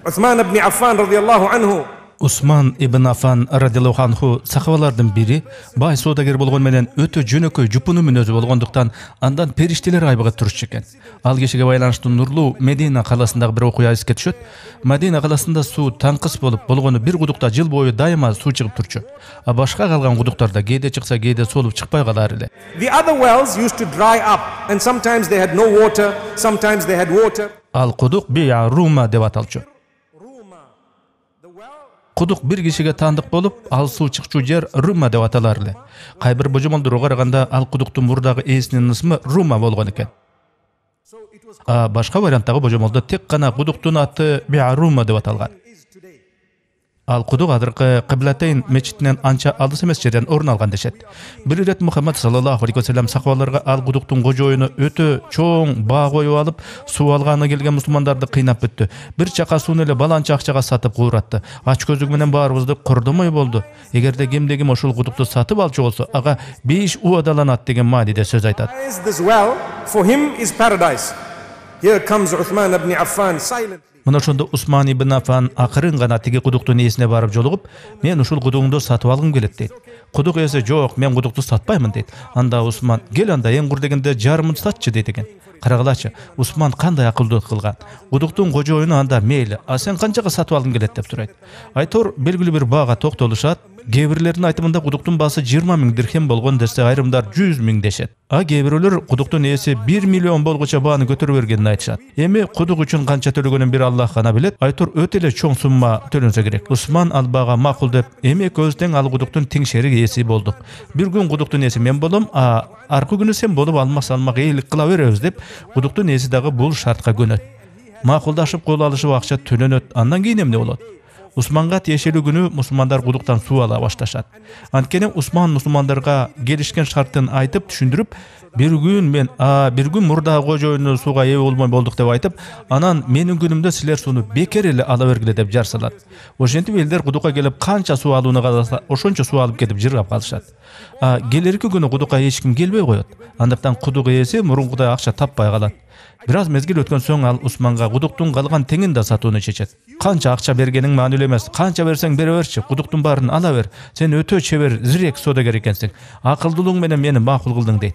Uthman ibn Affan radıyallahu anhu. Usman ibn Affan radıyallahu anhu sahabalardan biri, bay sodager bolgon menen ötө jönөкөй жупуну мүнөзү болгондуктан андан периштелер айбыга турчу экен. Ал кишиге байланыштуу нурлуу Медина каласындагы бир окуя эске түшөт. Медина каласында суу таңкыс болгону бир кудукта жыл бою дайыма суу чыгып турчу. А башка калган кудуктарда кээде чыкса, кээде солуп чыкпай калар эле. The other wells used to dry up and sometimes they had no water, sometimes they had water. Ал кудук Биа Рума деп аталчу. Кудук бир кишиге таандык болуп, ал суу чыкчу жер Рума деп аталар эле. Кайбир божомолдорго караганда ал кудуктун мурдагы ээсинин ысмы Рума болгон экен. А башка варианттагы божомолдо тек гана кудуктун аты Биа Рума деп аталган. Ал кудук азыркы Кыблатейн мечитинен анча алыс эмес жерден орун алган дешет. Бир ирет Мухаммад саллаллаху алейхи ва саллям сахабаларга ал кудуктун кожоюну өтө чоң баа коюп алып, суу алганы келген мусулмандарды кыйнап бүттү. Бир чака сууну эле баланча акчага сатып кууратты. Ач көзүк менен баарыбызды кордомой болду. Эгерде кимде ким ошол кудукту сатып алчу болсо, ага 5 убадаланат деген мааниде сөз айтат. This well for him is paradise. Here comes Uthman ibn Affan silently. Мына ошондо Усман ибн Аффан акырын гана тиги кудуктун ээсине барып жолугуп, мен ушул кудугуңду сатып алгым келет дейт. Кудук ээси жок, мен кудукту сатпаймын дейт. Анда Усман, кел анда эң кур дегенде жарымын сатчы дейт экен. Карагылачы, Усман кандай акылдуулук кылган. Кудуктун кожоюну анда мейли, а сен канчага сатып алгың келет деп сурайт. Айтор белгилүү бир баага токтолушат. Кээ бирлердин айтымында кудуктун баасы 20 000 дирхем болгон десе, айрымдар 100 000 дешет. А кээ бирөөлөр кудуктун ээси 1 миллион болгуча бааны көтөрүп бергенин айтышат. Эми кудук үчүн канча төлөгөнүн бир Аллах гана билет. Айтор өтө эле чоң сумма төлөнсө керек. Усман ал баага макул деп, эми экөөбүз тең ал кудуктун тең шерик ээси болдук. Бир күн кудуктун ээси мен болом, а аркы күнү сен болуп алмак эйлик кыла беребиз деп, кудуктун ээси дагы бул шартка көнөт. Макулдашып кол алышып акча төлөнөт. Андан кийин эмне болот? Усманга тиешелүү күнү мусулмандар кудуктан суу ала башташат. Анткени Усман мусулмандарга келишкен шартын айтып түшүндүрүп, бир күн мурда кожоюну сууга ээ болмой болдук деп айтып, анан менин күнүмдө силер сууну бекер эле ала бергиле деп жар салат. Ошентип элдер кудукка келип канча суу алууну кааласа, ошончо суу алып кетип жыргап калышат. Келерки күнү кудукка эч ким келбей коет. Андыктан кудук ээси мурункудай акча таппай калат. Бир аз мезгил өткөн соң ал Усманга кудуктун калган теңин да сатууну чечет. Канча акча бергениң маанилүү эмес, канча берсең бере берчи, кудуктун баарын ала бер. Сен өтө чебер, зирек содагер экенсиң. Акылдуулуң менен мени макул кылдың дейт.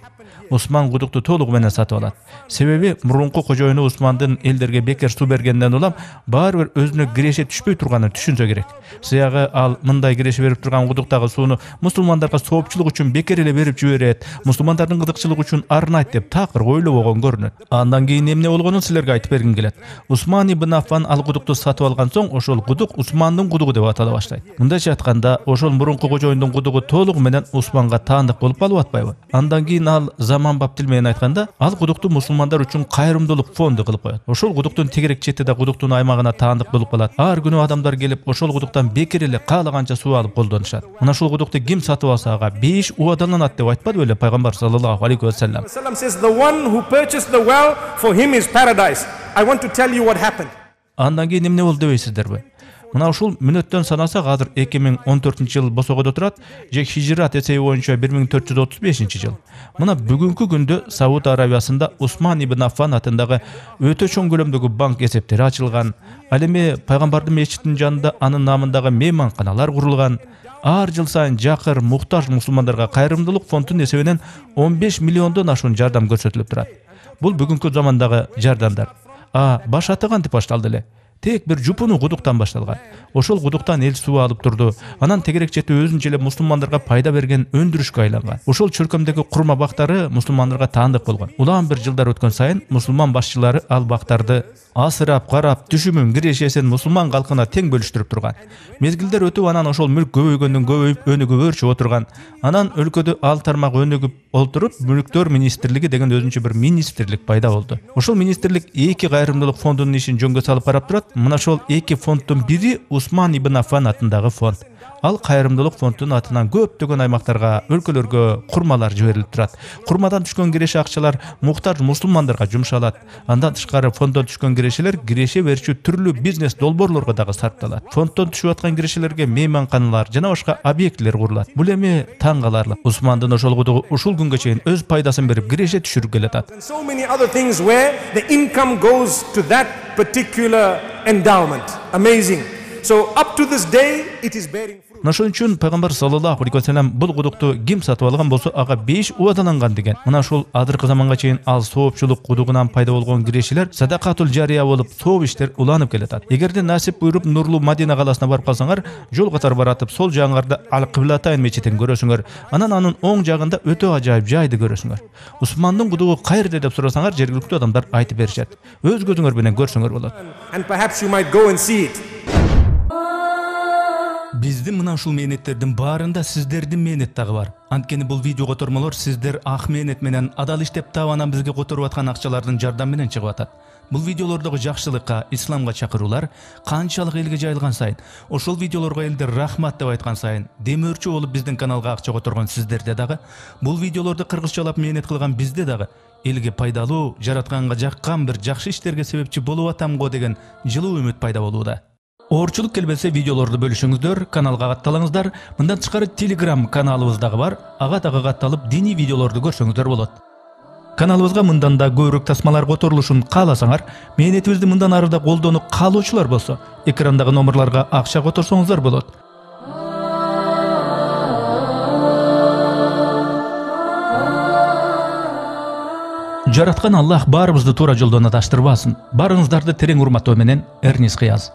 Усман кудукту толугу менен сатып алат. Себеби мурунку кожоюну Усмандын элдерге бекер суу бергенден улам баары бир өзүнө киреше түшпөй турганын түшүнсө керек. Сыягы ал мындай киреше берип турган кудуктагы сууну мусулмандарга соопчулук үчүн бекер эле берип жиберет, мусулмандардын кызыкчылыгы үчүн арнайт деп такыр ойлобогон көрүнөт. Андан кийин эмне болгонун силерге айтып бергим келет. Усман ибн Аффан ал кудукту сатып алган соң, ошол кудук Усмандын кудугу деп атала баштайт. Мындайча айтканда, ошол мурунку кожоюндун кудугу толугу менен Усманга таандык болуп калып атпайбы? Андан кийин ал заманбап тил менен айтканда, ал кудукту мусулмандар үчүн кайрымдуулук фонду кылып коет. Ошол кудуктун тегерек чети да кудуктун аймагына таандык болуп калат. Ар күнү адамдар келип ошол кудуктан бекер эле каалаганча суу алып колдонушат. Мына ушул кудукту ким сатып алса ага 5 убадаланат деп айтпадыбы эле пайгамбар саллаллаху алейхи ва саллям. Says the one who purchased the well for him is paradise. I want to tell you what happened. Андан кийин эмне болду дебейсиздерби? Мына ушул мүнөттөн санасак азыр 2014-жыл босогодо турат, же хижрат эсеби боюнча 1435-жыл. Мына бүгүнкү күндө Сауд Арабиясында Усман ибн Аффан атындагы өтө чоң көлөмдөгү банк эсептери ачылган. Ал эми пайгамбардын мечитинин жанында анын намындагы мейманканалар курулган. Ар жыл сайын жакыр муктаж мусулмандарга кайрымдуулук фондунун эсебинен 15 миллиондон ашуун жардам көрсөтүлүп турат. Бул бүгүнкү замандагы жардамдар. Баш аты кантип башталды эле? Тек бир жупуну кудуктан башталган. Ошол кудуктан эл суу алып турду. Анан тегерек чети өзүнчө эле мусулмандарга пайда берген өндүрүшкө айланган. Ошол чөлкөмдөгү курма бактары мусулмандарга таандык болгон. Улам бир жылдар өткөн сайын мусулман башчылары ал бактарды асырап, карап, түшүмүн, кирешесин мусулман калкына тең бөлүштүрүп турган. Мезгилдер өтүп анан ошол мүлк көбөйгөндөн көбөйүп, өнүгүп өрчүп отырган. Анан өлкөдө ал тармак өнүгүп олтуруп, мүлктөр министрлиги деген өзүнчө бир министрлик пайда болду. Ошол министрлик эки кайрымдуулук фондунун ишин жөнгө салып карап турат. Мына ошол эки фонддун бири Усман ибн Аффан атындагы фонд. Ал кайрымдуулук фондунун атынан көптөгөн аймактарга, өлкөлөргө курмалар жиберилип турат. Курмадан түшкөн киреше акчалар муктаж мусулмандарга жумшалат. Андан тышкары фонддон түшкөн кирешелер киреше берүүчү түрлүү бизнес долбоорлорго дагы сарпталат. Фонддон түшүп аткан кирешелерге мейманканалар жана башка объектилер курулат. Бул эми таң каларлык. Усмандын ошол кудугу ушул күнгө чейин өз пайдасын берип киреше түшүрүп келатат. And so many other things where the income goes to that particular endowment. Amazing. So up to this day, it is bearing fruit. Ошон үчүн пайгамбар саллаллаху алейхи ва саллям бул кудукту ким сатып алган болсо ага 5 убадаланган деген. Мына ушул адыркы заманга чейин ал соопчулук кудугунан пайда болгон кирешелер садакатул жария болуп, сооп иштер уланып келатат. Эгерде насип буйруп нурлуу Мадина каласына барып калсаңар, жол катар баратып, сол жагыңарда Ал-Кыблатайн мечитин көрөсүңөр. Анан анын оң жагында өтө ажайып жайды көрөсүңөр. Усмандын кудугу каерде деп сурасаңар, жергиликтүү адамдар айтып беришет. Өз көзүңөр менен көрсөңөр болот. And perhaps you might go and see it. Биздин мына ушул мээнеттердин баарында сиздердин мээнет дагы бар. Анткени бул видео котормолор сиздер ак мээнет менен адал иштеп таап анан бизге которуп аткан акчалардын жардам менен чыгып атат. Бул видеолордогу жакшылыкка, исламга чакыруулар канчалык элге жайылган сайын, ошол видеолорго элдер рахмат деп айткан сайын, демөөрчү болуп биздин каналга акча которгон сиздерде дагы, бул видеолорду кыргызчалап мээнет кылган бизде дагы элге пайдалуу, жаратканга жаккан бир жакшы иштерге себепчи болуп атам го деген жылуу үмүт пайда болууда. Оорчулук келбесе видеолорду бөлүшүңүздөр, каналга катталыңыздар. Мындан тышкары Telegram каналыбыз дагы бар. Ага дагы катталып, диний видеолорду көрсөңүздөр болот. Каналыбызга мындан да көбүрөөк тасмалар которулушун кааласаңар, мээнетибизди мындан ары да колдонуу каалоочулар болсо, экрандагы номерларга акча которсоңуздар болот. Жараткан Аллах баарыбызды туура жолдон адаштырбасын. Барыңыздарды терең урматтоо менен Эрнис Кыяз.